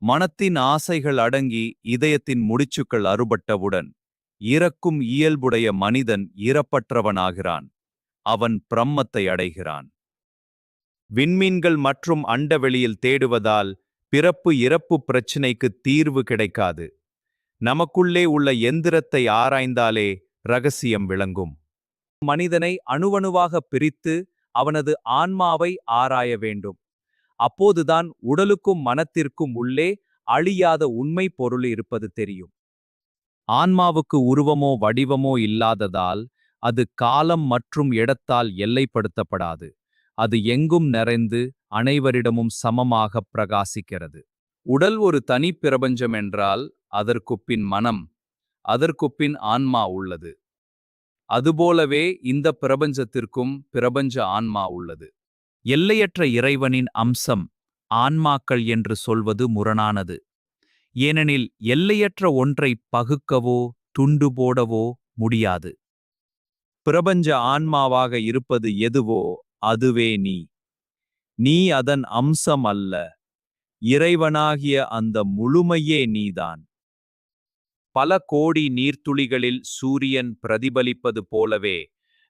மனத்தின் ஆசைகள் அடங்கி இதயத்தின் முடிச்சுக்கள் அறுபட்டவுடன் இறக்கும் இயல்புடைய மனிதன் இறப்பற்றவனாகிறான். அவன் பிரம்மத்தை அடைகிறான். விண்மீன்கள் மற்றும் அண்டவெளியில் தேடுவதால் பிறப்பு இறப்பு பிரச்சினைக்கு தீர்வு கிடைக்காது. நமக்குள்ளே உள்ள எந்திரத்தை ஆராய்ந்தாலே ரகசியம் விளங்கும். மனிதனை அணுவணுவாக பிரித்து அவனது ஆன்மாவை ஆராய வேண்டும். அப்போதுதான் உடலுக்கும் மனத்திற்கும் உள்ளே அழியாத உண்மை பொருள் இருப்பது தெரியும். ஆன்மாவுக்கு உருவமோ வடிவமோ இல்லாததால் அது காலம் மற்றும் இடத்தால் எல்லைப்படுத்தப்படாது. அது எங்கும் நிறைந்து அனைவரிடமும் சமமாக பிரகாசிக்கிறது. உடல் ஒரு தனி பிரபஞ்சம் என்றால் அதற்குப்பின் மனம், அதற்குப்பின் ஆன்மா உள்ளது. அதுபோலவே இந்த பிரபஞ்சத்திற்கும் பிரபஞ்ச ஆன்மா உள்ளது. எல்லையற்ற இறைவனின் அம்சம் ஆன்மாக்கள் என்று சொல்வது முரணானது. ஏனெனில் எல்லையற்ற ஒன்றை பகுக்கவோ துண்டு போடவோ முடியாது. பிரபஞ்ச ஆன்மாவாக இருப்பது எதுவோ அதுவே நீ. நீ அதன் அம்சம் அல்ல. இறைவனாகிய அந்த முழுமையே நீதான். பல கோடி நீர்த்துளிகளில் சூரியன் பிரதிபலிப்பது போலவே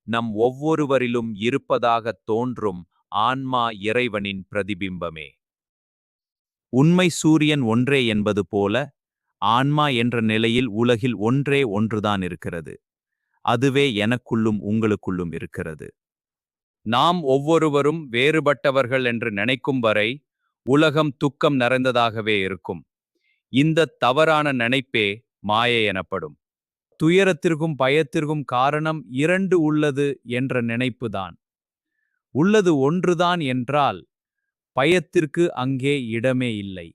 நம் ஒவ்வொருவரிலும் இருப்பதாகத் தோன்றும் ஆன்மா இறைவனின் பிரதிபிம்பமே. உண்மை சூரியன் ஒன்றே என்பது போல ஆன்மா என்ற நிலையில் உலகில் ஒன்றே ஒன்றுதான் இருக்கிறது. அதுவே எனக்குள்ளும் உங்களுக்குள்ளும் இருக்கிறது. நாம் ஒவ்வொருவரும் வேறுபட்டவர்கள் என்று நினைக்கும் வரை உலகம் துக்கம் நிறைந்ததாகவே இருக்கும். இந்த தவறான நினைப்பே மாயை எனப்படும். துயரத்திற்கும் பயத்திற்கும் காரணம் இரண்டு உள்ளது என்ற நினைப்புதான். உள்ளது ஒன்றுதான் என்றால் பயத்திற்கு அங்கே இடமே இல்லை.